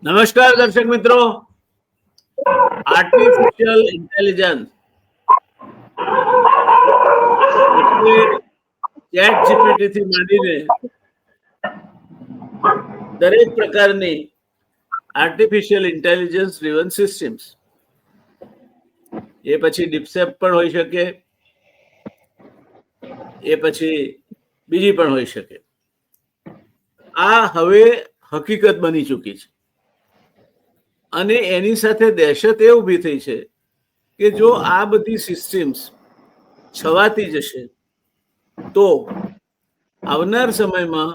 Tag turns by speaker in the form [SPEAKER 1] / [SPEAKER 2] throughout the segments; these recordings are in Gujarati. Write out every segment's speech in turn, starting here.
[SPEAKER 1] નમસ્કાર દર્શક મિત્રો, આર્ટિફિશિયલ ઇન્ટેલિજન્સ એટલે ચેટ જીપીટી થી માંડીને દરેક પ્રકારની આર્ટિફિશિયલ ઇન્ટેલિજન્સ ડ્રીવન સિસ્ટમ્સ, એ પછી ડીપસેપ પણ હોઈ શકે, એ પછી બીજી પણ હોઈ શકે. આ હવે હકીકત બની ચૂકી છે અને એની સાથે દહેશત એ ઊભી થઈ છે કે જો આ બધી સિસ્ટમ્સ છવાતી જશે તો આવનાર સમયમાં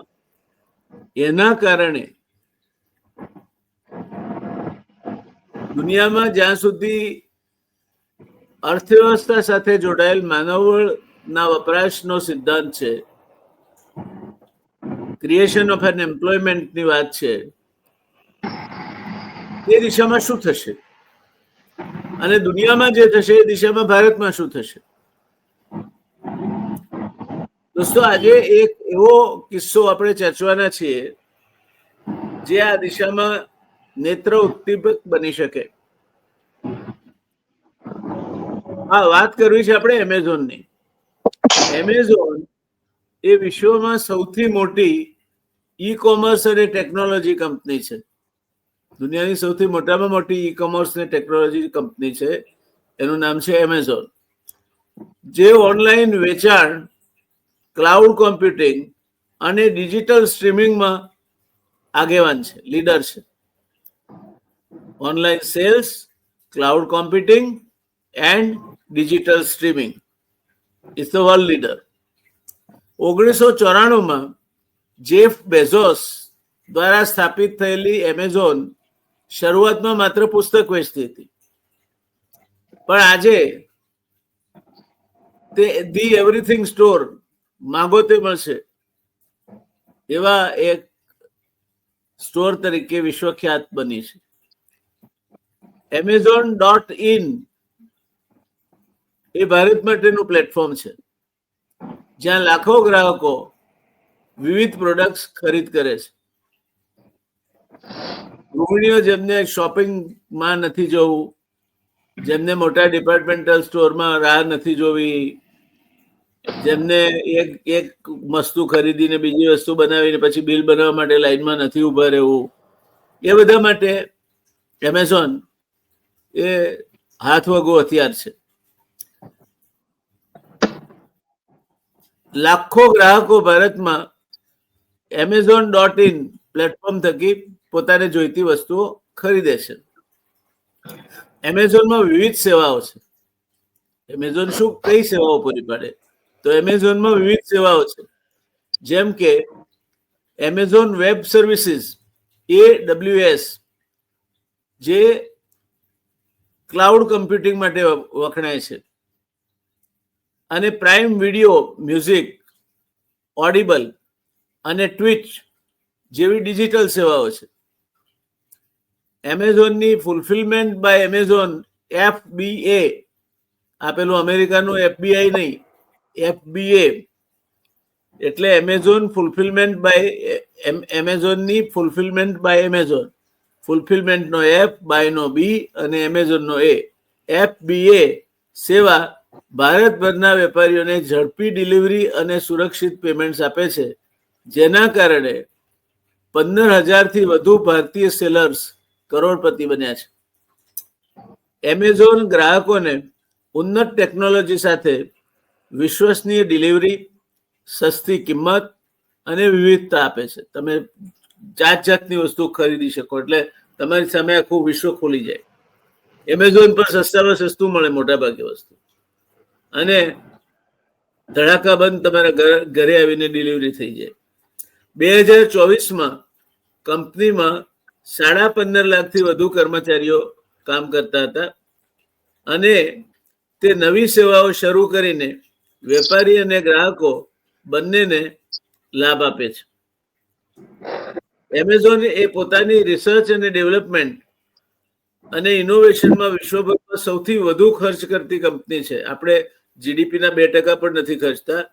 [SPEAKER 1] એના કારણે દુનિયામાં જ્યાં સુધી અર્થવ્યવસ્થા સાથે જોડાયેલ માનવબળના વપરાશનો સિદ્ધાંત છે, ક્રિએશન ઓફ એન એમ્પ્લોયમેન્ટની વાત છે, એ દિશામાં શું થશે અને દુનિયામાં જે થશે એ દિશામાં ભારતમાં શું થશે. દોસ્તો, આજે એક એવો કિસ્સો આપણે ચર્ચવાના છીએ જે આ દિશામાં નેત્ર ઉદ્દીપક બની શકે. હા, વાત કરવી છે આપણે એમેઝોનની. એમેઝોન એ વિશ્વમાં સૌથી મોટી ઈ કોમર્સ અને ટેકનોલોજી કંપની છે. દુનિયાની સૌથી મોટામાં મોટી ઈ કોમર્સ અને ટેકનોલોજી કંપની છે. એનું નામ છે એમેઝોન, જે ઓનલાઈન વેચાણ, ક્લાઉડ કોમ્પ્યુટિંગ અને ડિજિટલ સ્ટ્રીમિંગમાં આગેવાન છે, લીડર છે. Online sales, cloud computing and digital streaming is the world leader. 1994માં જેફ બેઝોસ દ્વારા સ્થાપિત થયેલી એમેઝોન શરૂઆતમાં માત્ર પુસ્તક વેચતી હતી, પણ આજે તે ધી એવરીથિંગ સ્ટોર, માંગો તે મળશે એવા એક સ્ટોર તરીકે વિશ્વખ્યાત બની છે. Amazon.in એ ભારત માટેનું પ્લેટફોર્મ છે જ્યાં લાખો ગ્રાહકો વિવિધ પ્રોડક્ટ્સ ખરીદ કરે છે. ગૃહિણીઓ જેમને શોપિંગમાં નથી જવું, જેમને મોટા ડિપાર્ટમેન્ટલ સ્ટોરમાં રાહ નથી જોવી, જેમને એક વસ્તુ ખરીદીને બીજી વસ્તુ બનાવીને પછી બિલ બનાવવા માટે લાઈનમાં નથી ઉભા રહેવું, એ બધા માટે એમેઝોન એ હાથવગો હથિયાર છે. લાખો ગ્રાહકો ભારતમાં Amazon.in પ્લેટફોર્મ થકી પોતાને જોઈતી વસ્તુઓ ખરીદે છે. એમેઝોનમાં વિવિધ સેવાઓ છે. એમેઝોન કઈ સેવાઓ પૂરી પાડે? તો એમેઝોનમાં વિવિધ સેવાઓ છે, જેમ કે એમેઝોન વેબ સર્વિસીસ, AWS, જે ક્લાઉડ કમ્પ્યુટિંગ માટે વખણાય છે, અને પ્રાઇમ વિડીયો, મ્યુઝિક, ઓડિબલ અને ટ્વિચ જેવી ડિજિટલ સેવાઓ છે. એમેઝોનની ફૂલફિલમેન્ટ બાય એમેઝોન, FBA, આપેલું અમેરિકાનું FBI નહીં, FBA એટલે એમેઝોન ફૂલફિલમેન્ટ બાય એમેઝોનની ફૂલફિલમેન્ટ બાય એમેઝોન, ફૂલફિલમેન્ટનો F, બાયનો B અને એમેઝોનનો A, FBA સેવા ભારતભરના વેપારીઓને ઝડપી ડિલિવરી અને સુરક્ષિત પેમેન્ટ્સ આપે છે, જેના કારણે 15,000થી વધુ ભારતીય સેલર્સ કરોડપતિ બન્યા છે. એમેઝોન ગ્રાહકોને ઉન્નત ટેકનોલોજી સાથે વિશ્વસનીય ડિલિવરી, સસ્તી કિંમત અને વિવિધતા આપે છે. તમે જાત જાતની વસ્તુ ખરીદી શકો, એટલે તમારી સામે આખું વિશ્વ ખુલી જાય. એમેઝોન પર સસ્તામાં સસ્તું મળે મોટા ભાગે વસ્તુ, અને ધડાકા બંધ તમારા ઘરે આવીને ડિલિવરી થઈ જાય. 2024માં કંપનીમાં 15.5 લાખથી વધુ કર્મચારીઓ કામ કરતા હતા, અને તે નવી સેવાઓ શરૂ કરીને વેપારી અને ગ્રાહકો બંનેને લાભ આપે છે. એમેઝોન એ પોતાની રિસર્ચ અને ડેવલપમેન્ટ અને ઇનોવેશનમાં વિશ્વભરમાં સૌથી વધુ ખર્ચ કરતી કંપની છે. આપણે જીડીપીના 2% પણ નથી ખર્ચતા.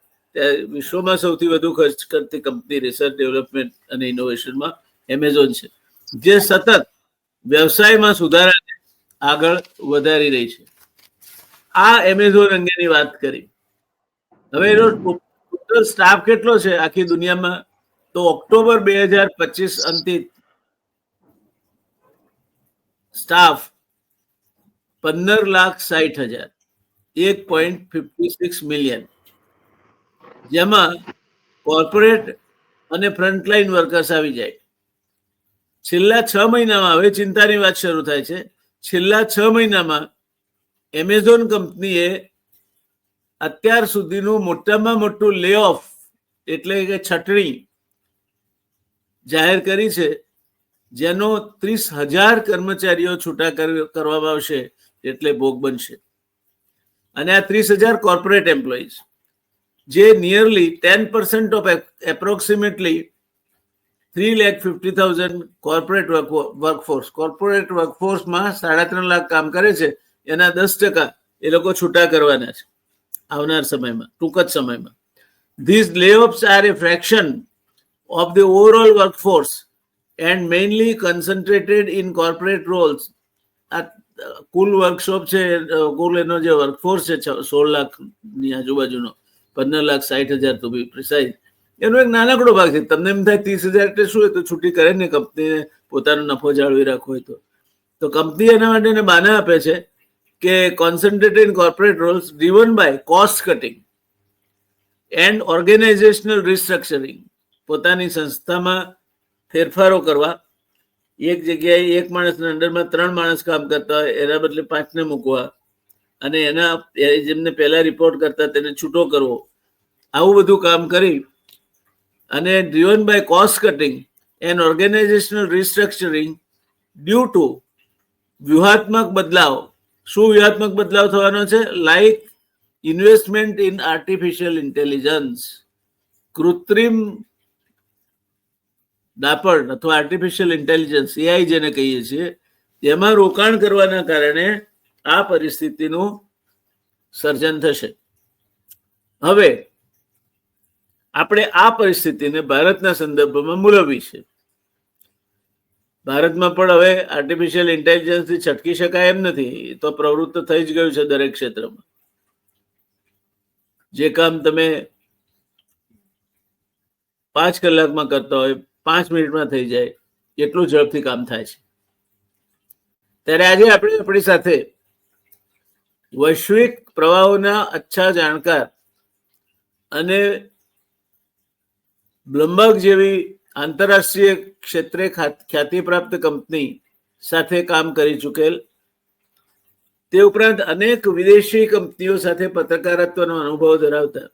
[SPEAKER 1] વિશ્વમાં સૌથી વધુ ખર્ચ કરતી કંપની રિસર્ચ, ડેવલપમેન્ટ અને ઇનોવેશનમાં એમેઝોન છે, જે સતત વ્યવસાયમાં સુધારાને આગળ વધારી રહી છે. આ એમેઝોન અંગેની વાત કરી. હવે એનો ટોટલ સ્ટાફ કેટલો છે આખી દુનિયામાં? તો ઓક્ટોબર 2025 અંતિમ સ્ટાફ 15,60,000, 1.56 મિલિયન, જેમાં કોર્પોરેટ અને ફ્રન્ટલાઈન વર્કર્સ આવી જાય. છેલ્લા 6 મહિનામાં, હવે ચિંતાની વાત શરૂ થાય છે, છેલ્લા 6 મહિનામાં એમેઝોન કંપનીએ અત્યાર સુધીનું મોટામાં મોટું લે ઓફ એટલે કે છટણી જાહેર કરી છે, જેનો 30,000 કર્મચારીઓ છૂટા કરવામાં આવશે એટલે ભોગ બનશે. અને આ 30,000 કોર્પોરેટ એમ્પ્લોઈઝ, જે nearly 10% of approximately 3,50,000 corporate workforce, corporate વર્કફોર્સમાં 3.5 લાખ કામ કરે છે, એના 10% એ લોકો છૂટા કરવાના છે આવનાર સમયમાં, ટૂંક જ સમયમાં. These layoffs are a fraction of the overall workforce and mainly concentrated in corporate roles. આ કુલ વર્કશોપ છે, કુલ એનો જે વર્કફોર્સ છે 16 લાખની આજુબાજુનો, 15,60,000 to be precise, એનો એક નાનકડો ભાગ છે. તમને એમ થાય 30,000 એટલે શું હોય, તો છૂટી કરે ને કંપનીને પોતાનો નફો જાળવી રાખવો હોય તો કંપની એના માટે બહાના આપે છે કે concentrated in corporate roles driven by cost cutting and organizational restructuring. પોતાની સંસ્થામાં ફેરફારો કરવા, એક જગ્યાએ એક માણસના અંડરમાં 3 માણસ કામ કરતા હોય એના બદલે 5ને મૂકવા, અને એના જેમને પહેલા રિપોર્ટ કરતા તેને છૂટો કરવો, આવું બધું કામ કરી અને driven by cost cutting and organizational restructuring due to વ્યૂહાત્મક બદલાવ. શું વ્યૂહાત્મક બદલાવ થવાનો છે? Like investment in artificial intelligence, કૃત્રિમ દાપણ અથવા આર્ટિફિશિયલ ઇન્ટેલિજન્સ, એઆઈ જેને કહીએ છીએ, તેમાં રોકાણ કરવાના કારણે આ પરિસ્થિતિનું સર્જન થશે. હવે આપણે આ પરિસ્થિતિને ભારતના સંદર્ભમાં મૂલવવી છે. ભારતમાં પણ હવે આર્ટિફિશિયલ ઇન્ટેલિજન્સથી છટકી શકાય એમ નથી, તો પ્રવૃત્ત થઈ જ ગયું છે દરેક ક્ષેત્રમાં. જે કામ તમે 5 કલાકમાં કરતા હોય 5 મિનિટમાં થઈ જાય, એટલું ઝડપથી કામ થાય છે. ત્યારે આજે આપણે આપણી સાથે વૈશ્વિક પ્રવાહોના અચ્છા જાણકાર અને બ્લમબર્ગ જેવી આંતરરાષ્ટ્રીય ક્ષેત્રે ખ્યાતિ પ્રાપ્ત કંપની સાથે કામ કરી ચૂકેલ, તે ઉપરાંત અનેક વિદેશી કંપનીઓ સાથે પત્રકારત્વનો અનુભવ ધરાવતા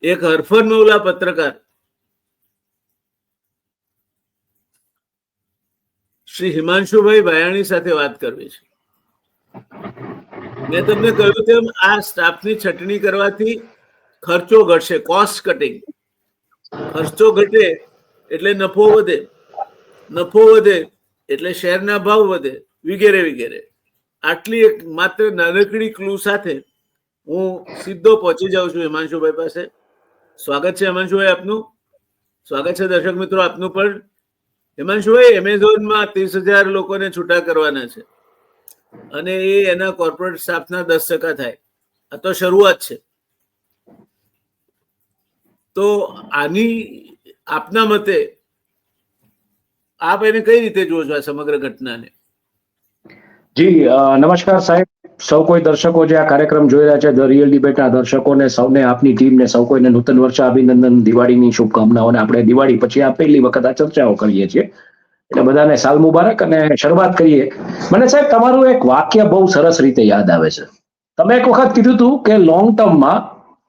[SPEAKER 1] એક હરફનમૌલા પત્રકાર શ્રી હિમાંશુભાઈ ભાયાણી સાથે વાત કરવી છે. મેં તમને કહ્યું તેમ આ સ્ટાફની છટણી કરવાથી ખર્ચો ઘટશે, કોસ્ટ કટિંગ. ખર્ચો ઘટે એટલે નફો વધે, નફો વધે એટલે શેરના ભાવ વધે, વગેરે વગેરે. આટલી એક માત્ર નાનકડી ક્લુ સાથે હું સીધો પહોંચી જાઉં છું હિમાંશુભાઈ પાસે. સ્વાગત છે હિમાંશુભાઈ આપનું. સ્વાગત છે દર્શક મિત્રો આપનું પણ. હિમાંશુભાઈ, એમેઝોનમાં 30,000 લોકોને છૂટા કરવાના છે અને એ એના કોર્પોરેટ સ્ટાફના 10% થાય. આ તો શરૂઆત છે. તો આની આપના મતે આપ એને કઈ રીતે જુઓ છો આ સમગ્ર ઘટનાને?
[SPEAKER 2] જી નમસ્કાર સાહેબ, સૌ કોઈ દર્શકો જે આ કાર્યક્રમ જોઈ રહ્યા છે, ધ રિયલ ડિબેટના દર્શકોને સૌને, આપની ટીમને સૌ કોઈને નૂતન વર્ષ અભિનંદન, દિવાળીની શુભકામનાઓને. આપણે દિવાળી પછી આ પહેલી વખત આ ચર્ચાઓ કરીએ છીએ, એટલે બધાને સાલ મુબારક. અને શરૂઆત કરીએ. મને સાહેબ તમારું એક વાક્ય બહુ સરસ રીતે યાદ આવે છે. તમે એક વખત કીધું હતું કે લોંગ ટર્મમાં,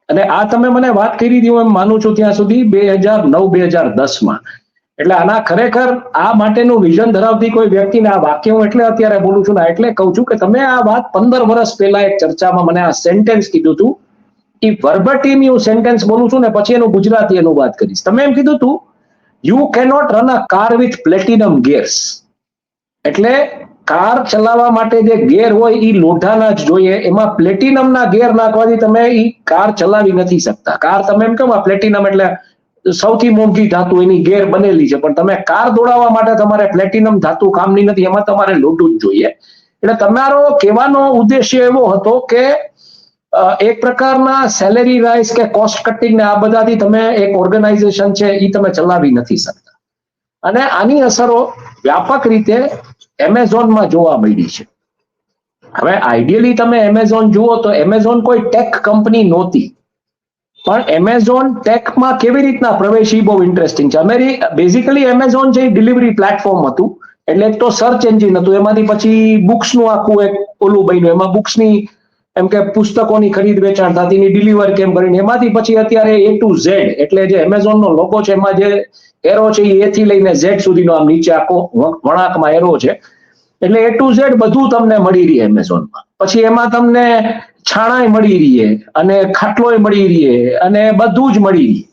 [SPEAKER 2] અને આ તમે મને વાત કરી હતી, હું એમ માનું છું ત્યાં સુધી 2009-2010માં, એટલે આના ખરેખર આ માટેનું વિઝન ધરાવતી કોઈ વ્યક્તિને આ વાક્ય હું એટલે અત્યારે બોલું છું ને, એટલે કહું છું કે તમે આ વાત 15 વર્ષ પહેલા એક ચર્ચામાં મને આ સેન્ટેન્સ કીધું હતું. એ વર્બટીમ હું સેન્ટેન્સ બોલું છું ને પછી એનું ગુજરાતી અનુવાદ કરીશ. તમે એમ કીધું હતું, you cannot run a car with platinum gears. એટલે કાર ચલાવવા માટે જે ગેર હોય એ લોઢાના જ જોઈએ, એમાં પ્લેટિનમના ગેર નાખવાથી તમે એ કાર ચલાવી નથી શકતા. કાર તમે એમ કહો પ્લેટિનમ એટલે સૌથી મોંઘી ધાતુ એની ગેર બનેલી છે, પણ તમે કાર દોડાવવા માટે તમારે પ્લેટિનમ ધાતુ કામની નથી, એમાં તમારે લોઢું જ જોઈએ. એટલે તમારો કહેવાનો ઉદ્દેશ્ય એવો હતો કે એક પ્રકારના સેલેરી રાઇઝ કે કોસ્ટ કટિંગ ને આ બધાથી તમે એક ઓર્ગેનાઇઝેશન છે એ તમે ચલાવી નથી શકતા, અને આની અસરો વ્યાપક રીતે એમેઝોનમાં જોવા મળી છે. હવે આઈડિયલી તમે એમેઝોન જુઓ તો એમેઝોન કોઈ ટેક કંપની નહોતી, પણ એમેઝોન ટેકમાં કેવી રીતના પ્રવેશી બહુ ઇન્ટરેસ્ટિંગ છે. બેઝિકલી એમેઝોન જે ડિલિવરી પ્લેટફોર્મ હતું, એટલે એક તો સર્ચ એન્જિન હતું, એમાંથી પછી બુક્સનું આખું એક ઓલું બન્યું, એમાં બુક્સની એમ કે પુસ્તકોની ખરીદ વેચાણ થતી, એની ડિલિવર કેમ કરીને, એમાંથી પછી અત્યારે A to Z એટલે જે એમેઝોનનો લોગો છે એમાં જે એરો છે એ થી લઈને Z સુધીનો આમ નીચે આખો વળાંકમાં એરો છે, એટલે A to Z બધું તમને મળી રહે એમેઝોનમાં. પછી એમાં તમને છાણાય મળી રહીએ અને ખાટલોય મળી રહીએ અને બધું જ મળી રહીએ.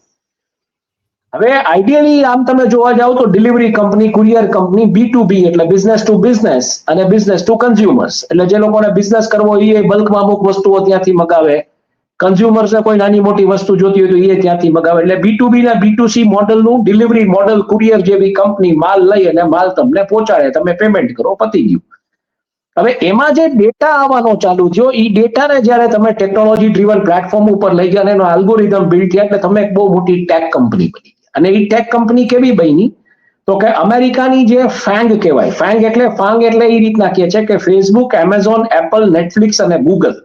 [SPEAKER 2] હવે આઈડિયલી આમ તમે જોવા જાવ તો delivery company, courier company B2B એટલે બિઝનેસ ટુ બિઝનેસ અને બિઝનેસ ટુ કન્ઝ્યુમર્સ, એટલે જે લોકોને બિઝનેસ કરવો એ બલ્કમાં અમુક વસ્તુઓ ત્યાંથી મગાવે, કન્ઝ્યુમર્સને કોઈ નાની મોટી વસ્તુ જોતી હોય તો એ ત્યાંથી મગાવે. એટલે B2B ને B2C મોડલનું ડિલિવરી મોડલ કુરિયર જેવી કંપની માલ લઈ અને માલ તમને પહોંચાડે, તમે પેમેન્ટ કરો, પતી ગયું. હવે એમાં જે ડેટા આવવાનો ચાલુ થયો, એ ડેટાને જ્યારે તમે ટેકનોલોજી ડ્રીવન પ્લેટફોર્મ ઉપર લઈ ગયા અને એનો આલ્ગોરિધમ બિલ્ડ થયા, એટલે તમે એક બહુ મોટી ટેક કંપની બની. અને એ ટેક કંપની કેવી બની તો કે અમેરિકાની જે ફેંગ કહેવાય, ફેંગ એટલે ફાંગ એટલે એ રીતના કહે છે કે ફેસબુક, એમેઝોન, એપલ, નેટફ્લિક્સ અને ગૂગલ.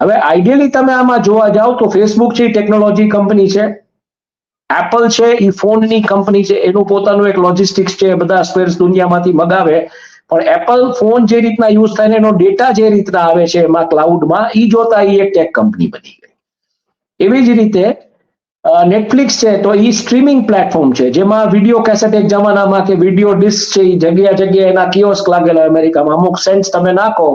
[SPEAKER 2] હવે આઈડિયલી તમે આમાં જોવા જાઓ તો ફેસબુક છે ટેકનોલોજી કંપની છે, એપલ છે એ ફોનની કંપની છે, એનું પોતાનું એક લોજિસ્ટિક્સ છે, બધા સ્પેર્સ દુનિયામાંથી મગાવે, પણ એપલ ફોન જે રીતના યુઝ થાય એનો ડેટા જે રીતના આવે છે એમાં ક્લાઉડમાં, એ જોતા એ એક ટેક કંપની બની ગઈ. એવી જ રીતે નેટફ્લિક્સ છે તો એ સ્ટ્રીમિંગ પ્લેટફોર્મ છે, જેમાં વિડીયો કેસેટ એક જમાનામાં કે વિડીયો ડિસ્ક છે એ જગ્યા જગ્યાએ એના કિયોસ્ક લાગેલા અમેરિકામાં, અમુક સેન્ટ્સ તમે નાખો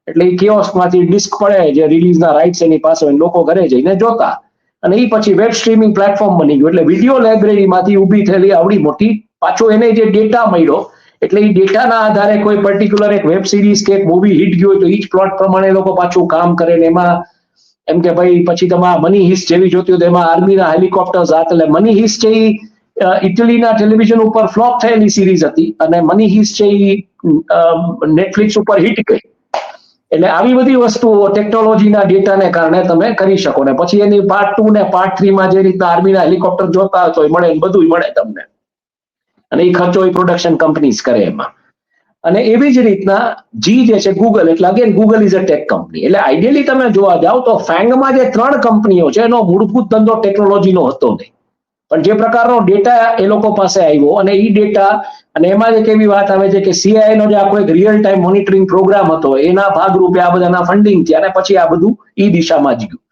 [SPEAKER 2] એટલે એ કિયોસ્કમાંથી ડિસ્ક પડે, જે રિલીઝના રાઇટ્સ એની પાસે લોકો ઘરે જઈને જોતા, અને એ પછી વેબ સ્ટ્રીમિંગ પ્લેટફોર્મ બની ગયું. એટલે વિડીયો લાઇબ્રેરીમાંથી ઊભી થયેલી આવડી મોટી, પાછો એને જે ડેટા મળ્યો, એટલે એ ડેટાના આધારે કોઈ પર્ટિક્યુલર એક વેબ સિરીઝ કે એક મૂવી હિટ ગયો તો એ જ પ્લોટ પ્રમાણે લોકો પાછું કામ કરે ને એમાં એમ કે ભાઈ પછી તમારે મની હિસ્ટ જેવી જોતી હોય તો એમાં આર્મીના હેલિકોપ્ટર્સ હાથ, એટલે મની હિસ્ટ છે એ ઇટલીના ટેલિવિઝન ઉપર ફ્લોપ થયેલી સિરીઝ હતી અને મની હિસ્ટ છે એ નેટફ્લિક્સ ઉપર હિટ ગઈ. એટલે આવી બધી વસ્તુઓ ટેકનોલોજીના ડેટાને કારણે તમે કરી શકો, ને પછી એની પાર્ટ 2 ને પાર્ટ 3 માં જે રીતના આર્મીના હેલિકોપ્ટર જોતા હોય તો મળે, બધું મળે તમને, અને એ ખર્ચો એ પ્રોડક્શન કંપનીઝ કરે એમાં. અને એવી જ રીતના જી જે છે ગૂગલ, એટલે again Google is a tech company. એટલે આઈડિયલી તમે જોવા જાઓ તો ફેંગમાં જે 3 કંપનીઓ છે એનો મૂળભૂત ધંધો ટેકનોલોજીનો હતો નહીં, પણ જે પ્રકારનો ડેટા એ લોકો પાસે આવ્યો અને એ ડેટા, અને એમાં એક એવી વાત આવે છે કે સીઆઈ નો જે આખો એક રિયલ ટાઈમ મોનિટરિંગ પ્રોગ્રામ હતો, એના ભાગરૂપે આ બધાના ફંડિંગ થયા અને પછી આ બધું એ દિશામાં જ ગયું.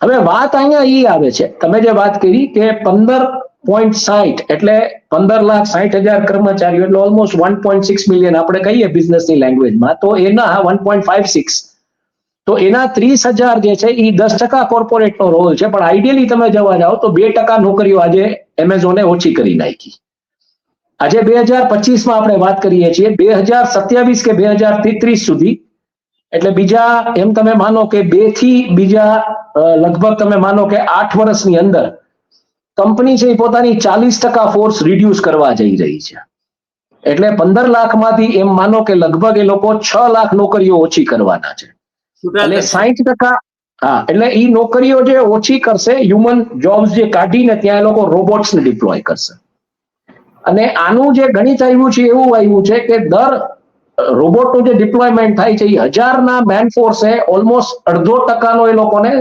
[SPEAKER 2] હવે વાત અહીંયા એ આવે છે, તમે જે વાત કરી કે 15.60 એટલે 15,60,000 કર્મચારીઓ, એટલે ઓલમોસ્ટ 1.6 મિલિયન આપણે કહીએ બિઝનેસની લેંગ્વેજમાં, તો એના 1.56, તો એના 30,000 જે છે એ 10% કોર્પોરેટનો રોલ છે. પણ આઈડિયલી તમે જવા જાઓ તો 2% નોકરીઓ આજે એમેઝોને ઓછી કરી નાખી. આજે 2025માં આપણે વાત કરીએ છીએ, 2027 કે 2033 સુધી, એટલે બીજા એમ તમે માનો કે 2 થી બીજા લગભગ તમે માનો કે 8 વર્ષની અંદર કંપની છે એ પોતાની 40% ફોર્સ રિડ્યુસ કરવા જઈ રહી છે. એટલે 15 લાખમાંથી એમ માનો કે લગભગ એ લોકો 6 લાખ નોકરીઓ ઓછી કરવાના છે. એટલે 60%, હા, એટલે એ નોકરીઓ જે ઓછી કરશે, હ્યુમન જોબ્સ જે કાઢીને ત્યાં એ લોકો રોબોટ્સને ડિપ્લોય કરશે. અને આનું જે ગણિત આવ્યું છે એવું આવ્યું છે કે દર રોબોટનું જે ડિપ્લોયમેન્ટ થાય છે એ 1000ના મેનફોર્સે ઓલમોસ્ટ 0.5% એ લોકોને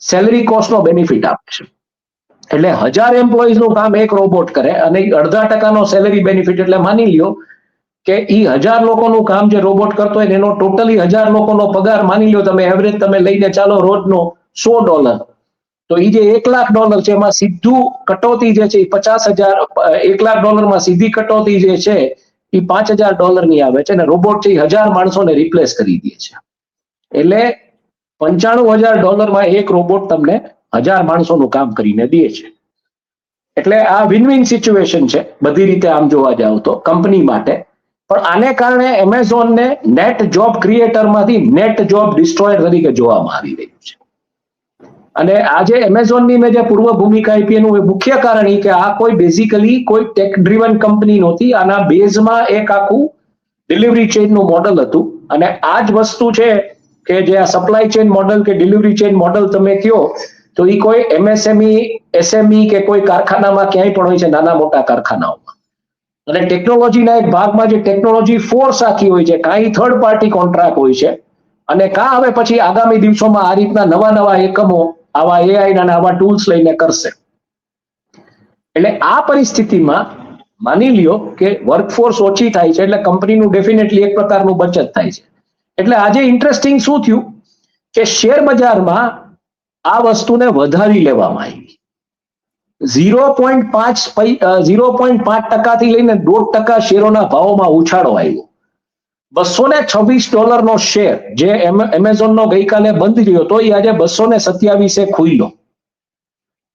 [SPEAKER 2] સેલરી કોસ્ટનો બેનિફિટ આપે છે. એટલે 1000 એમ્પ્લોઈઝનું કામ એક રોબોટ કરે અને 0.5% સેલરી બેનિફિટ, એટલે માની લ્યો કે એ 1000 લોકોનું કામ જે રોબોટ કરતો હોય એનો ટોટલી 1000 લોકોનો પગાર માની લ્યો તમે એવરેજ તમે લઈને ચાલો રોજનો $100, તો એ જે $1,00,000 છે એમાં સીધું કટોતી જે છે એ 50,000, $1,00,000 સીધી કટોતી જે છે એ $5,000 આવે છે, અને રોબોટ છે એ 1000 માણસોને રિપ્લેસ કરી દે છે. એટલે $95,000 એક રોબોટ તમને 1000 માણસોનું કામ કરીને દે છે. એટલે આ વિન વિન સિચ્યુએશન છે બધી રીતે આમ જોવા જાવ તો કંપની માટે. પણ આને કારણે એમેઝોનને નેટ જોબ ક્રિએટરમાંથી નેટ જોબ ડિસ્ટ્રોયર તરીકે જોવામાં આવી રહ્યું છે. અને આજે એમેઝોનની મેં જે પૂર્વ ભૂમિકા આપી એનું મુખ્ય કારણ એ કે આ કોઈ બેઝિકલી કોઈ ટેક ડ્રીવન કંપની નહોતી. આના બેઝમાં એક આખું ડિલિવરી ચેઇનનું મોડલ હતું. અને આ જ વસ્તુ છે કે જે આ સપ્લાય ચેઇન મોડલ કે ડિલિવરી ચેઇન મોડલ તમે કહો તો એ કોઈ એમએસએમઈ એસએમઈ કે કોઈ કારખાનામાં ક્યાંય પણ હોય છે, નાના મોટા કારખાનાઓમાં. અને ટેકનોલોજીના એક ભાગમાં જે ટેકનોલોજી ફોર્સ આખી હોય છે, કાંઈ થર્ડ પાર્ટી કોન્ટ્રાક્ટ હોય છે, અને કાં હવે પછી આગામી દિવસોમાં આ રીતના નવા નવા એકમો આવા એઆઈ અને આવા ટૂલ્સ લઈને કરશે. એટલે આ પરિસ્થિતિમાં માની લ્યો કે વર્કફોર્સ ઓછી થાય છે એટલે કંપનીનું ડેફિનેટલી એક પ્રકારનું બચત થાય છે. એટલે આજે ઇન્ટરેસ્ટિંગ શું થયું કે શેર બજારમાં આ વસ્તુને વધારી લેવામાં આવી. 0.5% લઈને 1.5% શેરોના ભાવોમાં ઉછાળો આવ્યો. $226 શેર જે એમેઝોનનો ગઈકાલે બંધ રહ્યો હતો એ આજે 227 ખુલ્યો.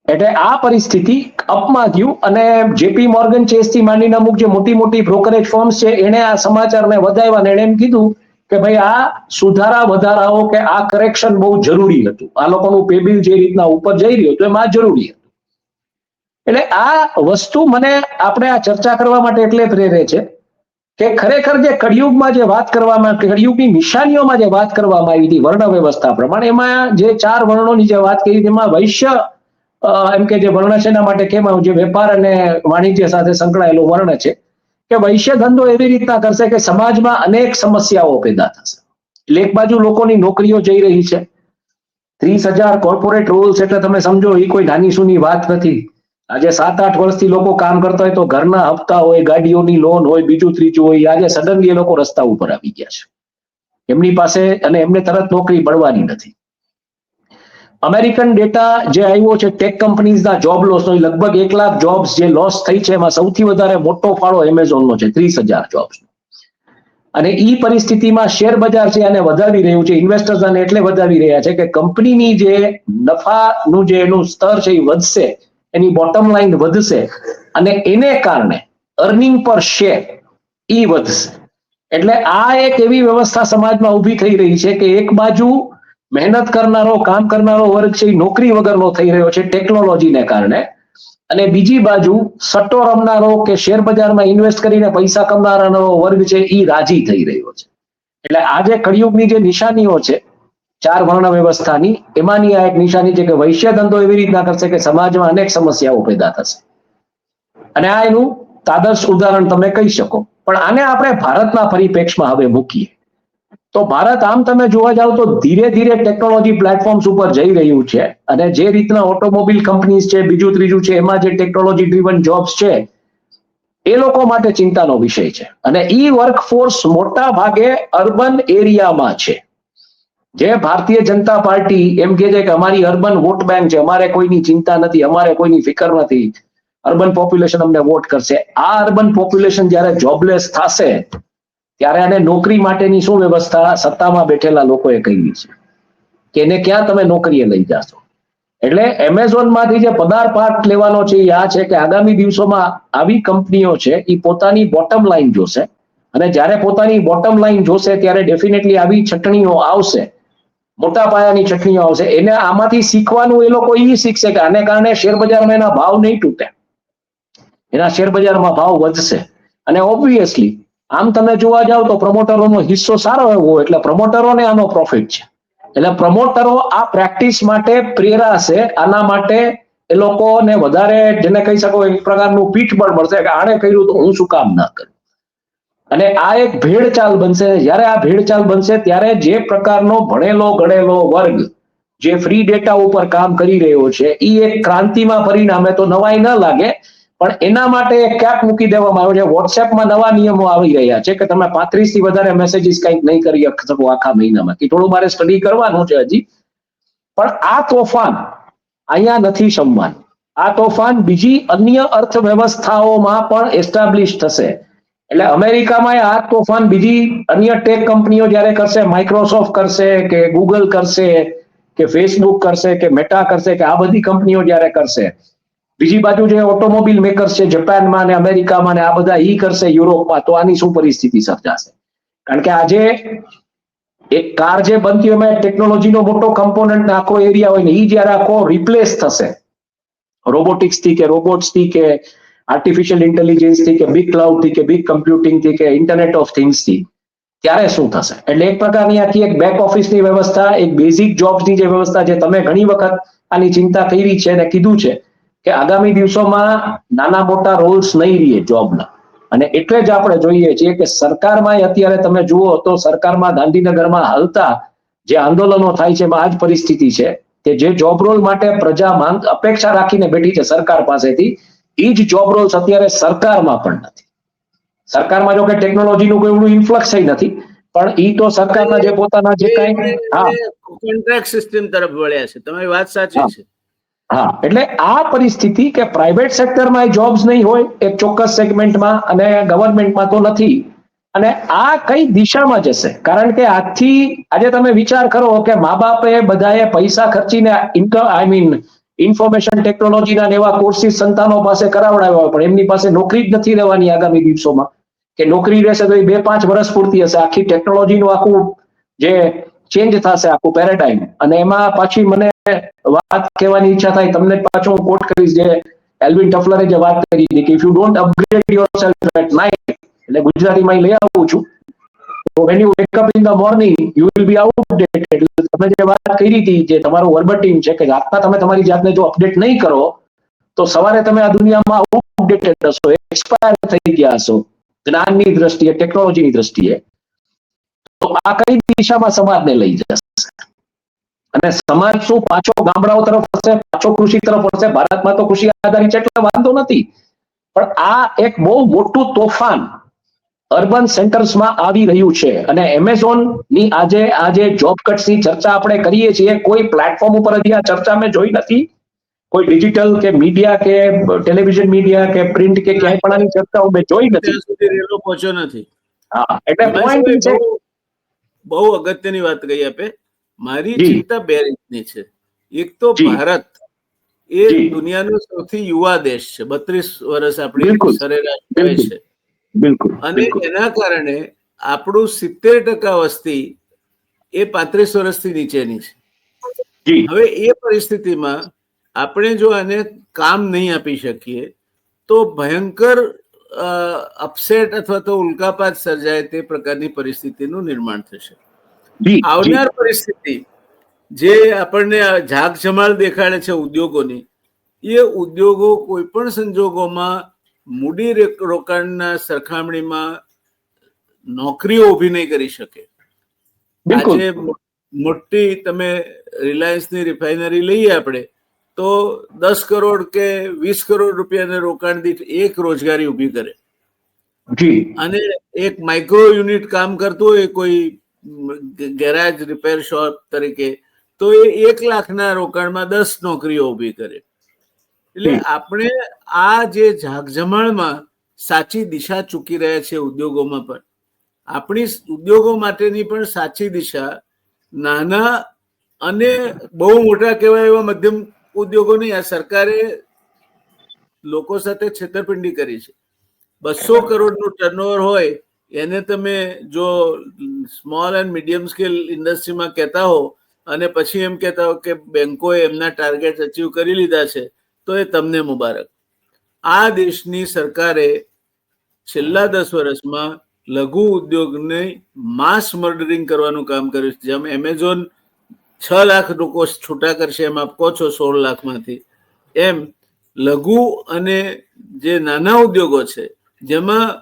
[SPEAKER 2] એટલે આ પરિસ્થિતિ અપમાં થયું અને જેપી મોર્ગન ચેસથી માંડીને અમુક જે મોટી મોટી બ્રોકરેજ ફર્મ્સ છે એને આ સમાચારને વધાર્યા અને એમ કીધું કે ભાઈ આ સુધારા વધારાઓ કે આ કરેક્શન બહુ જરૂરી હતું. આ લોકોનું પેબિલ જે રીતના ઉપર જઈ રહ્યું હતું એમાં જરૂરી હતું. એટલે આ વસ્તુ મને આપણે આ ચર્ચા કરવા માટે એટલે પ્રેરે છે કે ખરેખર જે કળિયુગમાં જે વાત કરવામાં કળિયુગની નિશાનીઓમાં જે વાત કરવામાં આવી હતી વર્ણ વ્યવસ્થા પ્રમાણે એમાં જે 4 વર્ણોની જે વાત કરી તેમાં વૈશ્ય એમ કે જે વર્ણ છે એના માટે કેમ જે વેપાર અને વાણિજ્ય સાથે સંકળાયેલો વર્ણ છે કે વૈશ્ય ધંધો એવી રીતના કરશે કે સમાજમાં અનેક સમસ્યાઓ પેદા થશે. એટલે એક બાજુ લોકોની નોકરીઓ જઈ રહી છે, 30,000 કોર્પોરેટ રૂલ્સ એટલે તમે સમજો એ કોઈ નાની સૂની વાત નથી. આજે 7-8 વર્ષથી લોકો કામ કરતા હોય તો ઘરના હપ્તા હોય, ગાડીઓની લોન હોય, બીજું ત્રીજું હોય, આજે સડનલી એ લોકો રસ્તા ઉપર આવી ગયા છે. એમની પાસે અને એમને તરત નોકરી મળવાની નથી. અમેરિકન ડેટા જે આવ્યો છે ટેક કંપનીઝના જોબ લોસનો, લગભગ 1 લાખ જોબ્સ જે લોસ થઈ છે એમાં સૌથી વધારે મોટો ફાળો એમેઝોનનો છે, 30,000 જોબ્સ. અને એ પરિસ્થિતિમાં શેર બજાર છે આને વધાવી રહ્યું છે, ઇન્વેસ્ટર્સ આને એટલે વધાવી રહ્યા છે કે કંપનીની જે નફાનું જે એનું સ્તર છે એ વધશે, એની બોટમ લાઈન વધશે અને એને કારણે અર્નિંગ પર શેર એ વધશે. એટલે આ એક એવી વ્યવસ્થા સમાજમાં ઊભી થઈ રહી છે કે એક બાજુ મહેનત કરનારો કામ કરનારો વર્ગ છે એ નોકરી વગરનો થઈ રહ્યો છે ટેકનોલોજીને કારણે, અને બીજી બાજુ સટ્ટો રમનારો કે શેર બજારમાં ઇન્વેસ્ટ કરીને પૈસા કમાનારો વર્ગ છે એ રાજી થઈ રહ્યો છે. એટલે આ જે કળિયુગની જે નિશાનીઓ છે 4 વર્ણ વ્યવસ્થાની, એમાંની આ એક નિશાની છે કે વૈશ્ય ધંધો એવી રીતના કરશે કે સમાજમાં અનેક સમસ્યાઓ પેદા થશે. અને આ એનું તાદર્શ ઉદાહરણ તમે કહી શકો. પણ આને આપણે ભારતના પરિપ્રેક્ષમાં હવે મૂકીએ તો ભારત આમ તમે જોવા જાવ તો ધીરે ધીરે ટેકનોલોજી પ્લેટફોર્મ્સ ઉપર જઈ રહ્યું છે. અને જે રીતના ઓટોમોબાઈલ કંપનીઝ છે, બીજું ત્રીજું છે, એમાં જે ટેકનોલોજી ડ્રીવન જોબ્સ છે એ લોકો માટે ચિંતાનો વિષય છે. અને ઈ વર્કફોર્સ મોટા ભાગે અર્બન એરિયામાં છે. જે ભારતીય જનતા પાર્ટી એમ કહે છે કે અમારી અર્બન વોટ બેંક છે, અમારે કોઈની ચિંતા નથી, અમારે કોઈની ફિકર નથી, અર્બન પોપ્યુલેશન અમને વોટ કરશે. આ અર્બન પોપ્યુલેશન જ્યારે જોબલેસ થશે ત્યારે આને નોકરી માટેની શું વ્યવસ્થા સત્તામાં બેઠેલા લોકોએ કરી છે કે એને ક્યાં તમે નોકરીએ લઈ જાશો. એટલે એમેઝોનમાંથી જે પદાર્થ લેવાનો છે એ આ છે કે આગામી દિવસોમાં આવી કંપનીઓ છે એ પોતાની બોટમ લાઈન જોશે, અને જ્યારે પોતાની બોટમ લાઈન જોશે ત્યારે ડેફિનેટલી આવી છટણીઓ આવશે, મોટા પાયાની છટણીઓ આવશે. એને આમાંથી શીખવાનું એ લોકો એ શીખશે કે આને કારણે શેર બજારમાં એના ભાવ નહીં તૂટે, એના શેર બજારમાં ભાવ વધશે. અને ઓબ્વિયસલી આમ તમે જોવા જાવ તો પ્રમોટરોનો હિસ્સો સારો એવો હોય એટલે પ્રમોટરોને આનો પ્રોફિટ છે. એટલે પ્રમોટરો આ પ્રેક્ટિસ માટે પ્રેરાશે, આના માટે એ લોકોને વધારે જેને કહી શકો એક પ્રકારનું પીઠબળ મળશે કે આણે કર્યું તો હું શું કામ ના કરું. અને આ એક ભેડચાલ બનશે. જ્યારે આ ભેડચાલ બનશે ત્યારે જે પ્રકારનો ભણેલો ગણેલો વર્ગ જે ફ્રી ડેટા ઉપર કામ કરી રહ્યો છે એ એક ક્રાંતિમાં પરિણામે તો નવાઈ ન લાગે, પણ એના માટે એક ક્યાંક મૂકી દેવામાં આવ્યો છે. વોટ્સએપમાં નવા નિયમો આવી રહ્યા છે કે તમે 35 થી વધારે મેસેજીસ કંઈક નહીં કરી શકો આખા મહિનામાં. કે થોડું મારે સ્ટડી કરવાનું છે હજી, પણ આ તોફાન અહીંયા નથી શમવાનું. આ તોફાન બીજી અન્ય અર્થવ્યવસ્થાઓમાં પણ એસ્ટાબ્લિશ થશે. એટલે અમેરિકામાં આ તોફાન બીજી અન્ય ટેક કંપનીઓ જ્યારે કરશે, માઇક્રોસોફ્ટ કરશે કે ગૂગલ કરશે કે ફેસબુક કરશે કે મેટા કરશે કે આ બધી કંપનીઓ જ્યારે કરશે, બીજી બાજુ જે ઓટોમોબાઈલ મેકર્સ છે જાપાનમાં ને અમેરિકામાં ને આ બધા ઈ કરશે યુરોપમાં, તો આની શું પરિસ્થિતિ સર્જાશે. કારણ કે આજે એક કાર જે બનતી હોય એમાં ટેકનોલોજીનો મોટો કમ્પોનન્ટ આખો એરિયા હોય ને એ જયારે આખો રિપ્લેસ થશે રોબોટિક્સ થી કે રોબોટ્સ થી કે આર્ટિફિશિયલ ઇન્ટેલિજન્સ થી કે બિગ ક્લાઉડ થી કે બિગ કમ્પ્યુટિંગ થી કે ઇન્ટરનેટ ઓફ થિંગ્સ થી ત્યારે શું થશે? એટલે એક પ્રકારની આખી એક બેક ઓફિસની વ્યવસ્થા, એક બેઝિક જોબ્સની જે વ્યવસ્થા જે તમે ઘણી વખત આની ચિંતા કરી છે અને કીધું છે કે આગામી દિવસોમાં નાના મોટા રોલ્સ નહીં રહે જોબના. અને એટલે જ આપણે જોઈએ છીએ કે સરકારમાં અત્યારે તમે જુઓ તો સરકારમાં ગાંધીનગરમાં હાલતા જે આંદોલનો થાય છે એમાં આ જ પરિસ્થિતિ છે કે જે જોબ રોલ માટે પ્રજા માંગ અપેક્ષા રાખીને બેઠી છે સરકાર પાસેથી, એ જ જોબ રોલ્સ અત્યારે સરકારમાં પણ નથી. સરકારમાં જો કે ટેકનોલોજીનું કોઈ એવડું ઇન્ફ્લક્સ નથી, પણ ઈ તો સરકારના જે પોતાના જે કઈ
[SPEAKER 1] કોન્ટ્રાક્ટ સિસ્ટમ તરફ વળ્યા છે. તમારી વાત સાચી છે.
[SPEAKER 2] હા, એટલે આ પરિસ્થિતિ કે પ્રાઇવેટ સેક્ટરમાં જોબ્સ નહીં હોય એક ચોક્કસ સેગમેન્ટમાં અને ગવર્મેન્ટમાં તો નથી. અને આ કઈ દિશામાં જશે? કારણ કે આજથી આજે તમે વિચાર કરો કે મા બાપે બધાએ પૈસા ખર્ચીને ઇન્ફોર્મેશન ટેકનોલોજીના એવા કોર્સિસ સંતાનો પાસે કરાવડાવ્યા હોય, પણ એમની પાસે નોકરી જ નથી રહેવાની આગામી દિવસોમાં, કે નોકરી રહેશે તો એ 2-5 વર્ષ પૂરતી હશે. આખી ટેકનોલોજીનું આખું જે ચેન્જ થશે આખું પેરેડાઇમ. અને એમાં પાછી મને વાત કહેવાની ઈચ્છા થાય તમને, પાછો હું કોટ કરીશ જે એલ્વિન ટફલરે જે વાત કરી હતી કે if you don't upgrade yourself at night, એટલે ગુજરાતીમાં લઈ આવું છું, તો when you wake up in the morning you will be outdated. તમે જે વાત કરી હતી જે તમારું વર્બટીમ છે કે રાતના તમે તમારી જાતને જો અપડેટ નહીં કરો તો સવારે તમે આ દુનિયામાં આઉટડેટેડ હશો, એક્સપાયર થઈ ગયા હશો જ્ઞાનની દ્રષ્ટિએ, ટેકનોલોજીની દ્રષ્ટિએ. તો આ કઈ દિશામાં સમાજને લઈ જશે? અને સમાજ શું પાછો ગામડાઓ તરફ હશે, પાછો કૃષિ તરફ હશે? ભારતમાં તો કૃષિ આધારિત છે એટલે વાંધો નથી, પણ આ એક બહુ મોટું તોફાન અર્બન સેન્ટર્સમાં આવી રહ્યું છે. અને એમેઝોન ની આજે જોબ કટ્સની ચર્ચા આપણે કરીએ છીએ, કોઈ પ્લેટફોર્મ ઉપર હજી આ ચર્ચા મેં જોઈ નથી, કોઈ ડિજિટલ કે મીડિયા કે ટેલિવિઝન મીડિયા કે પ્રિન્ટ કે ક્યાંય પણ આની ચર્ચાઓ મેં જોઈ નથી.
[SPEAKER 1] ત્યાં સુધી રેલો પહોંચ્યો નથી.
[SPEAKER 2] હા, એટલે પોઈન્ટ છે
[SPEAKER 1] બહુ અગત્યની વાત કહી આપે. મારી ચિંતા બે રીતની છે. એક તો ભારત એ દુનિયાનો સૌથી યુવા દેશ છે, 32 વર્ષ આપણી સરેરાશ હોય છે, અને એના કારણે આપણું 70% વસ્તી એ 35 વર્ષથી નીચેની છે. હવે એ પરિસ્થિતિમાં આપણે જો આને કામ નહીં આપી શકીએ તો ભયંકર અપસેટ અથવા તો ઉલ્કાપાત સર્જાય તે પ્રકારની પરિસ્થિતિનું નિર્માણ થશે. આવનાર પરિસ્થિતિ જે આપણને ઝાક જમાલ દેખાડે છે ઉદ્યોગોની, એ ઉદ્યોગો કોઈ પણ સંજોગોમાં મૂડી રોકાણના સરખામણીમાં નોકરીઓ ઊભી નહીં કરી શકે. આજે મોટી તમે રિલાયન્સની રિફાઇનરી લઈએ આપણે તો 10 કરોડ કે 20 કરોડ રૂપિયાના રોકાણ દીઠ એક રોજગારી ઊભી કરે. અને એક માઇક્રો યુનિટ કામ કરતું હોય કોઈ ગેરાજ રિપેર શોપ તરીકે, તો એ 1 લાખના રોકાણમાં 10 નોકરીઓ ઊભી કરે. એટલે આપણે આ જે ઝાકઝમાળમાં સાચી દિશા ચૂકી રહ્યા છે ઉદ્યોગોમાં, પણ આપણી ઉદ્યોગો માટેની પણ સાચી દિશા નાના અને બહુ મોટા કહેવાય એવા મધ્યમ ઉદ્યોગો નહીં. આ સરકારે લોકો સાથે છેતરપિંડી કરી છે. 200 કરોડનું ટર્નઓવર હોય એને તમે જો સ્મોલ એન્ડ મીડિયમ સ્કેલ ઇન્ડસ્ટ્રીમાં કહેતા હો અને પછી એમ કહેતા હો કે બેંકોએ એમના ટાર્ગેટ અચીવ કરી લીધા છે, તો એ તમને મુબારક. આ દેશની સરકારે છેલ્લા 10 વર્ષમાં લઘુ ઉદ્યોગને માસ મર્ડરિંગ કરવાનું કામ કર્યું છે. જેમ એમેઝોન 6 લાખ લોકો છૂટા કરશે એમ આપ કહો છો 16 લાખમાંથી, એમ લઘુ અને જે નાના ઉદ્યોગો છે જેમાં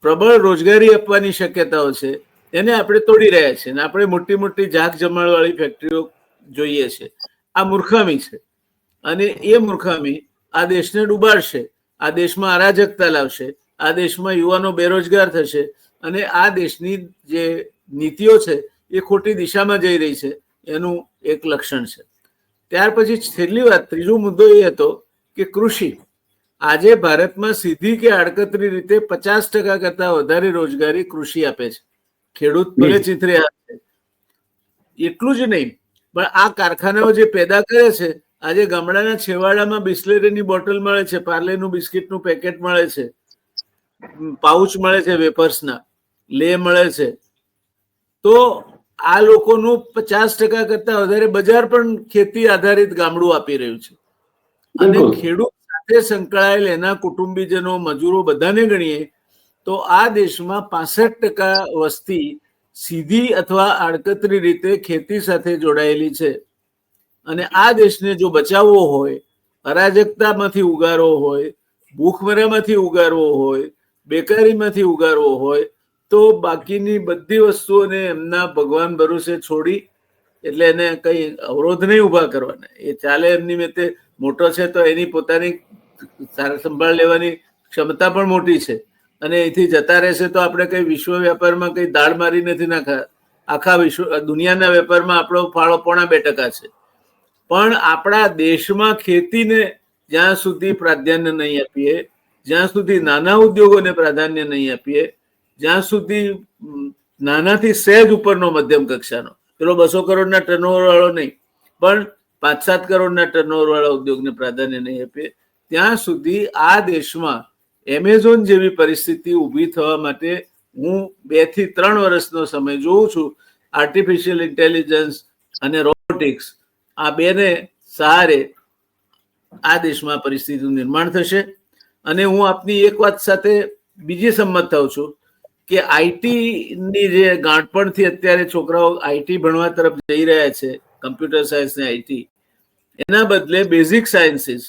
[SPEAKER 1] પ્રબળ રોજગારી આપવાની શક્યતાઓ છે એને આપણે તોડી રહ્યા છીએ. અને આપણે મોટી મોટી ઝાક જમાળવાળી ફેક્ટરીઓ જોઈએ છે. આ મૂર્ખામી છે, અને એ મૂર્ખામી આ દેશને ડૂબાડશે, આ દેશમાં અરાજકતા લાવશે, આ દેશમાં યુવાનો બેરોજગાર થશે, અને આ દેશની જે નીતિઓ છે એ ખોટી દિશામાં જઈ રહી છે એનું એક લક્ષણ છે. ત્યાર પછી છેલ્લી વાત, ત્રીજો મુદ્દો એ હતો કે કૃષિ. આજે ભારતમાં સીધી કે આડકતરી રીતે 50% કરતા વધારે રોજગારી કૃષિ આપે છે. ખેડૂત ભલે ચીતરે આપે, એટલું જ નહીં પણ આ કારખાનાઓ જે પેદા કરે છે, આજે ગામડાના છેવાડામાં બિસ્લેરીની બોટલ મળે છે, પાર્લેનું બિસ્કિટનું પેકેટ મળે છે, પાઉચ મળે છે વેપર્સના, લે મળે છે. તો આ લોકોનું 50% કરતા વધારે બજાર પણ ખેતી આધારિત ગામડું આપી રહ્યું છે. અને ખેડૂત સાથે સંકળાયેલ એના કુટુંબીજનો, મજૂરો બધાને ગણીએ તો આ દેશમાં 65% વસ્તી સીધી અથવા આડકતરી રીતે ખેતી સાથે જોડાયેલી છે. અને આ દેશને જો બચાવવો હોય, અરાજકતામાંથી ઉગારવો હોય, ભૂખમરામાંથી ઉગારવો હોય, બેકારીમાંથી ઉગારવો હોય, તો બાકીની બધી વસ્તુઓને એમના ભગવાન ભરોસે છોડી, એટલે એને કઈ અવરોધ નહીં ઉભા કરવાના. એ ચાલે એમની મેતે મોટો છે તો એની પોતાની સંભાળ લેવાની ક્ષમતા પણ મોટી છે, અને અહીંથી જતા રહેશે તો આપણે કઈ વિશ્વ વેપારમાં કઈ દાળ મારી નથી નાખા. આખા વિશ્વ દુનિયાના વેપારમાં આપણો ફાળો 0.2% છે. પણ આપણા દેશમાં ખેતીને જ્યાં સુધી પ્રાધાન્ય નહીં આપીએ, જ્યાં સુધી નાના ઉદ્યોગોને પ્રાધાન્ય નહીં આપીએ, જ્યાં સુધી નાનાથી સહેજ ઉપરનો મધ્યમ કક્ષાનો, પેલો 200 કરોડના ટર્નઓવર વાળો નહીં, પણ 5-7 કરોડના ટર્નઓવર વાળા ઉદ્યોગને પ્રાધાન્ય નહીં આપીએ, ત્યાં સુધી આ દેશમાં એમેઝોન જેવી પરિસ્થિતિ ઊભી થવા માટે હું 2 થી 3 વર્ષનો સમય જોઉં છું. આર્ટિફિશિયલ ઇન્ટેલિજન્સ અને રોબોટિક્સ આ બેને સહારે આ દેશમાં પરિસ્થિતિનું નિર્માણ થશે. અને હું આપની એક વાત સાથે બીજી સંમત થાઉં છું કે આઈટીની જે ગાંઠપણથી અત્યારે છોકરાઓ આઈટી ભણવા તરફ જઈ રહ્યા છે, કમ્પ્યુટર સાયન્સ ને આઈટી, એના બદલે બેઝિક સાયન્સીસ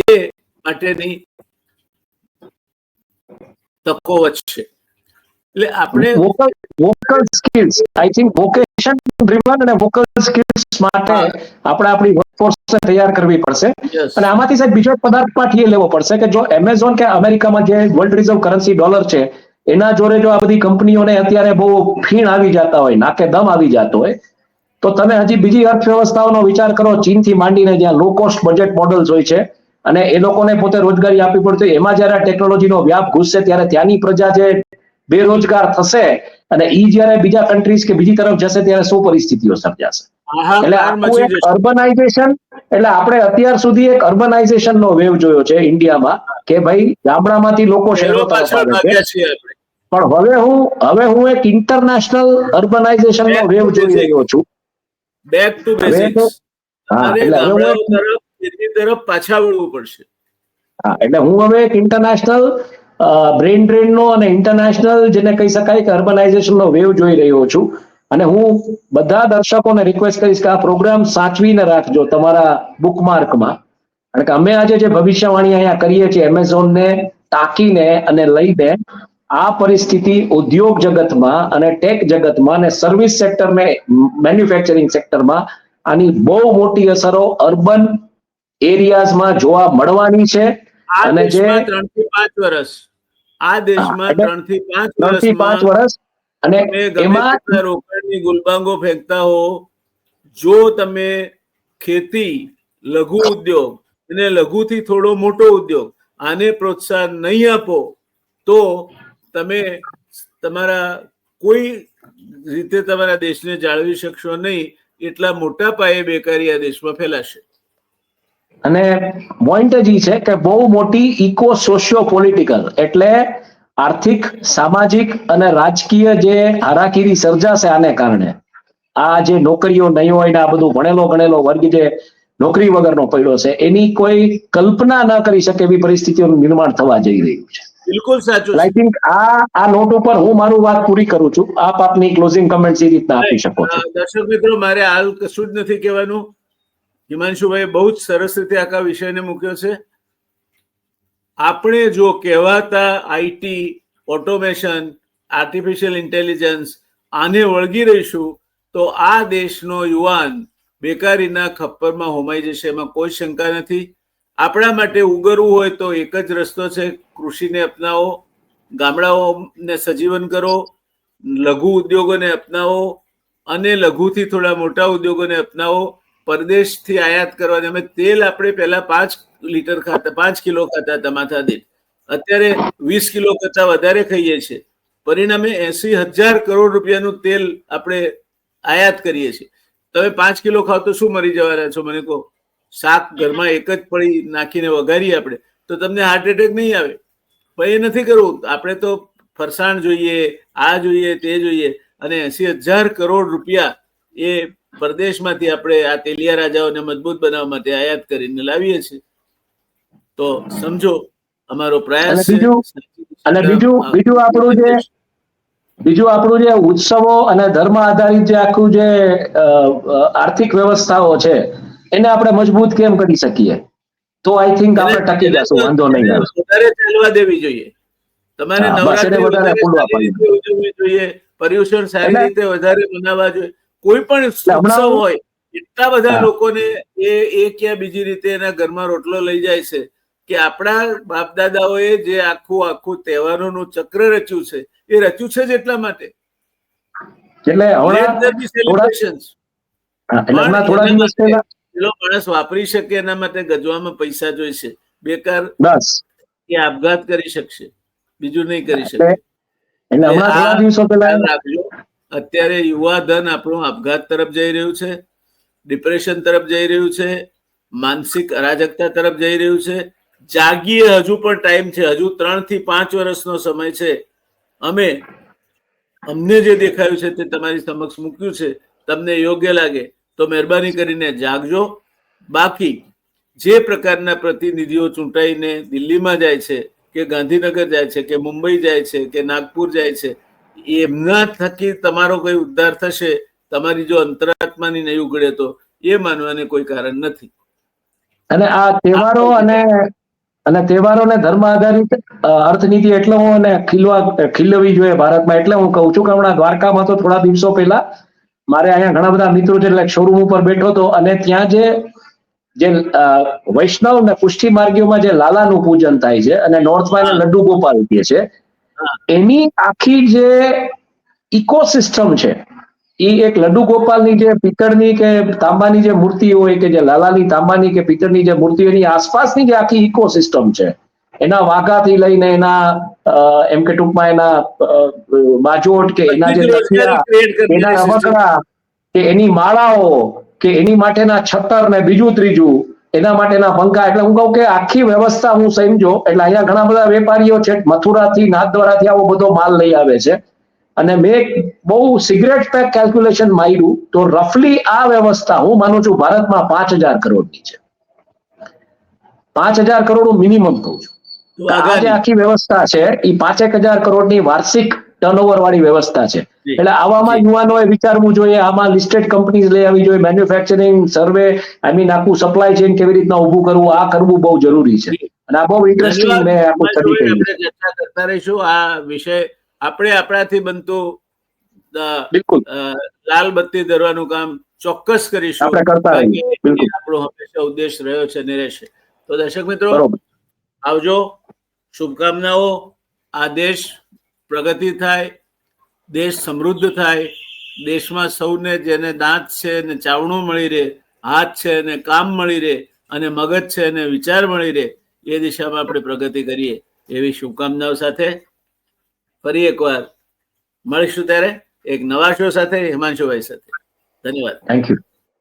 [SPEAKER 1] એ માટેની તકો વધશે. એટલે આપણે
[SPEAKER 2] vocal skills, I think vocation driven અને વોકલ સ્કિલ્સ માટે આપણે આપણી વર્કફોર્સને તૈયાર કરવી પડશે. અને આમાંથી સાહેબ બીજો પદાર્થ પાઠ એ લેવો પડશે કે જો એમેઝોન કે અમેરિકામાં જે વર્લ્ડ રિઝર્વ કરન્સી ડોલર છે એના જોડે જો આ બધી કંપનીઓને અત્યારે બહુ ફીણ આવી જતા હોય, નાકે દમ આવી જતો હોય, તો તમે હજી બીજી અર્થવ્યવસ્થાઓનો વિચાર કરો, ચીનથી માંડીને જ્યાં લો કોસ્ટ બજેટ મોડલ્સ હોય છે અને એ લોકોને પોતે રોજગારી આપવી પડતી હોય, એમાં જયારે ટેકનોલોજીનો વ્યાપ ઘૂસશે ત્યારે ત્યાંની પ્રજા જે બેરોજગાર થશે અને ઈ જયારે બીજા કન્ટ્રીઝ કે બીજી તરફ જશે ત્યારે શું પરિસ્થિતિઓ સર્જાશે. એટલે આખું એક અર્બનાઇઝેશન, એટલે આપણે અત્યાર સુધી એક અર્બનાઇઝેશન નો વેવ જોયો છે ઇન્ડિયામાં કે ભાઈ ગામડામાંથી લોકો શહેરો તરફ આવે છે, પણ હવે હું એક ઇન્ટરનેશનલ અર્બનાઇઝેશન નો વેવ જોઈ રહ્યો છું.
[SPEAKER 1] Back to basics. તરફ પાછા વળવું પડશે.
[SPEAKER 2] હા, એટલે હું હવે એક ઇન્ટરનેશનલ બ્રેન ડ્રેન નો અને ઇન્ટરનેશનલ જેને કહી શકાય કે અર્બનાઇઝેશન નો વેવ જોઈ રહ્યો છું. અને હું બધા દર્શકોને રિક્વેસ્ટ કરીશ કે આ પ્રોગ્રામ સાચવીને રાખજો તમારા બુકમાર્કમાં. કારણ કે અમે આજે જે ભવિષ્યવાણી અહીંયા કરીએ છીએ એમેઝોનને ટાંકીને અને લઈને, આ પરિસ્થિતિ ઉદ્યોગ જગતમાં અને ટેક જગતમાં અને સર્વિસ સેક્ટર ને મેન્યુફેક્ચરિંગ સેક્ટરમાં આની બહુ મોટી અસરો અર્બન એરિયાઝમાં જોવા મળવાની છે. અને જે
[SPEAKER 1] 3 થી 5 વર્ષ આ દેશમાં 3 થી 5
[SPEAKER 2] વર્ષ અને એમાં
[SPEAKER 1] રોકડની ગુલબાંગો ફેંકતા હો, જો તમે ખેતી, લઘુ ઉદ્યોગ અને લઘુથી થોડો મોટો ઉદ્યોગ આને પ્રોત્સાહન નહીં આપો તો તમે તમારા કોઈ રીતે તમારા દેશને જાળવી શકશો નહીં. એટલા મોટા પાયે બેકારી આ દેશમાં ફેલાશે.
[SPEAKER 2] અને પોઈન્ટ જ છે કે બહુ મોટી ઇકો સોશિયો પોલિટિકલ, એટલે આર્થિક, સામાજિક અને રાજકીય જે હારાકીરી સર્જાશે આને કારણે, આ જે નોકરીઓ નહીં હોય ને આ બધું ભણેલો ગણેલો વર્ગ જે નોકરી વગરનો પડ્યો છે એની કોઈ કલ્પના ન કરી શકે એવી પરિસ્થિતિઓનું નિર્માણ થવા જઈ રહ્યું છે.
[SPEAKER 1] બિલકુલ સાચું.
[SPEAKER 2] આઈ થિંક આ નોટ ઉપર હું મારું વાત પૂરી કરું છું. આપ આપની ક્લોઝિંગ કમેન્ટ્સ એ રીતના આપી શકો છો.
[SPEAKER 1] દર્શક મિત્રો, મારે હાલ કશું જ નથી કહેવાનું. હિમાંશુભાઈ બહુ જ સરસ રીતે આખા વિષયને મૂક્યો છે. આપણે જો કહેવાતા આઈટી, ઓટોમેશન, આર્ટિફિશિયલ ઇન્ટેલિજન્સ આને વળગી રહીશું તો આ દેશનો યુવાન બેકારીના ખપ્પરમાં હોમાઈ જશે, એમાં કોઈ શંકા નથી. આપણા માટે ઉગરવું હોય તો એક જ રસ્તો છે, કૃષિને અપનાવો, ગામડાઓને સજીવન કરો, લઘુ ઉદ્યોગોને અપનાવો અને લઘુથી થોડા મોટા ઉદ્યોગોને અપનાવો. પરદેશથી આયાત કરવાની, અમે તેલ આપણે પહેલા 5 કિલો ખાતા હતા માથા દીઠ, અત્યારે 20 કિલો કરતા વધારે ખાઈએ છીએ. પરિણામે 80,000 કરોડ રૂપિયાનું તેલ આપણે આયાત કરીએ છીએ. તમે 5 કિલો ખાવ તો શું મરી જવાના છો મને કહો? શાક ઘરમાં એક જ પડી નાખીને વઘારીએ આપણે તો તમને હાર્ટ એટેક નહીં આવે. પણ એ નથી કરવું. આપણે તો ફરસાણ જોઈએ, આ જોઈએ, તે જોઈએ. અને 80,000 કરોડ રૂપિયા એ પરદેશમાંથી આપણે આ તેલિયા રાજાઓને મજબૂત બનાવવા માટે આયાત કરીને લાવીએ છીએ. તો સમજો અમારો પ્રયાસ છે.
[SPEAKER 2] બીજું આપણું જે ઉત્સવો અને ધર્મ આધારિત જે આખું જે આર્થિક વ્યવસ્થાઓ છે એને આપણે મજબૂત કેમ કરી શકીએ? તો આઈ થિંક આપણે ટકી જશું, વાંધો નહીં આવે.
[SPEAKER 1] વધારે ચાલવા દેવી જોઈએ. તમારે નવરાત્રી વધારે સારી રીતે ઉજવવી જોઈએ, પર્યુષણ સારી રીતે વધારે મનાવવા જોઈએ. કોઈ પણ ઉત્સવ હોય એટલા બધા લોકોને એ ક્યાં બીજી રીતે એના ઘરમાં રોટલો લઈ જાય છે કે આપણા બાપ દાદાઓએ જે આખું તહેવારોનું ચક્ર રચ્યું છે એ રચ્યું છે જ એટલા માટે. માણસ વાપરી શકે એના માટે ગજવામાં પૈસા જોઈશે. બેકાર એ આપઘાત કરી શકશે, બીજું નહીં કરી શકે. અત્યારે યુવા ધન આપણું આપઘાત તરફ જઈ રહ્યું છે, ડિપ્રેશન તરફ જઈ રહ્યું છે, માનસિક અરાજકતા તરફ જઈ રહ્યું છે. જાગીએ, હજુ પણ ટાઈમ છે. હજુ 3 થી 5 વર્ષનો સમય છે. અમને જે દેખાયું છે તે તમારી સમક્ષ મૂક્યું છે. તમને યોગ્ય લાગે તો મહેરબાની કરીને જાગજો. બાકી જે પ્રકારના પ્રતિનિધિઓ ચૂંટાઈને દિલ્હીમાં જાય છે કે ગાંધીનગર જાય છે કે મુંબઈ જાય છે કે નાગપુર જાય છે, એમના થકી તમારો કોઈ ઉદ્ધાર થશે, તમારી જો અંતરાત્માની નહીં ઉઘડે તો એ માનવાને કોઈ કારણ નથી.
[SPEAKER 2] અને આ તહેવારો અને ધર્મ આધારિત અર્થનીતિ એટલે હું ખીલવી જોઈએ ભારતમાં. એટલે હું કહું છું કે હમણાં દ્વારકામાં તો થોડા દિવસો પહેલા મારે અહીંયા ઘણા બધા મિત્રો છે, એટલે શોરૂમ ઉપર બેઠો હતો અને ત્યાં જે વૈષ્ણવ ને પુષ્ટિ માર્ગીઓમાં જે લાલાનું પૂજન થાય છે અને નોર્થમાં એને લડ્ડુ ગોપાલ કહે છે, એની આખી જે ઇકોસિસ્ટમ છે એ એક લડ્ડુ ગોપાલની જે પિત્તળની કે તાંબાની જે મૂર્તિ હોય કે જે લાલાની તાંબાની કે પિત્તળની જે મૂર્તિ એની આસપાસની જે આખી ઇકોસિસ્ટમ છે, એના વાઘાથી લઈને એના એમ કે ટૂંકમાં એના બાજોટ કે એના જે એના રમકડા કે એની માળાઓ કે એની માટેના છતર ને બીજું ત્રીજું એના માટેના પંખા, એટલે હું કહું કે આખી વ્યવસ્થા હું સમજો. એટલે અહીંયા ઘણા બધા વેપારીઓ છે મથુરાથી નાથદ્વારાથી આવો બધો માલ લઈ આવે છે અને મેં બહુ સિગરેટ પેક કેલ્ક્યુલેશન માર્યું તો રફલી આ વ્યવસ્થા હું માનું છું ભારતમાં 5,000 કરોડની છે. 5,000 કરોડ હું મિનિમમ કહું છું. આ જે આખી વ્યવસ્થા છે એ 5,000 કરોડની વાર્ષિક ટર્નઓવર વાળી વ્યવસ્થા છે. એટલે આવામાં યુવાનોએ વિચારવું જોઈએ, આમાં લિસ્ટેડ કંપનીઝ લઈ આવી જોઈએ, મેન્યુફેક્ચરિંગ સર્વે આખું સપ્લાય ચેઇન કેવી રીતના ઉભું કરવું, આ કરવું બહુ જરૂરી છે. અને આ બહુ ઇન્ટરેસ્ટિંગ મેં આખું સ્ટડી કર્યું.
[SPEAKER 1] ચર્ચા કરતા રહીશું આ વિષય. આપણે આપણાથી બનતું
[SPEAKER 2] બિલકુલ
[SPEAKER 1] લાલ બત્તી ધરવાનું કામ ચોક્કસ કરીશું.
[SPEAKER 2] આપણે કરતા રહીએ. બિલકુલ
[SPEAKER 1] આપણો હંમેશા ઉદ્દેશ રહ્યો છે ને રહેશે. તો દર્શક મિત્રો આવજો, શુભકામનાઓ. આ દેશ પ્રગતિ થાય, દેશ સમૃદ્ધ થાય, દેશમાં સૌને જેને દાંત છે ને ચાવણું મળી રહે, હાથ છે ને કામ મળી રહે અને મગજ છે ને વિચાર મળી રહે, એ દિશામાં આપણે પ્રગતિ કરીએ એવી શુભકામનાઓ સાથે ફરી એકવાર મળીશું ત્યારે એક નવા શો સાથે, હિમાંશુભાઈ સાથે. ધન્યવાદ.
[SPEAKER 2] Thank you.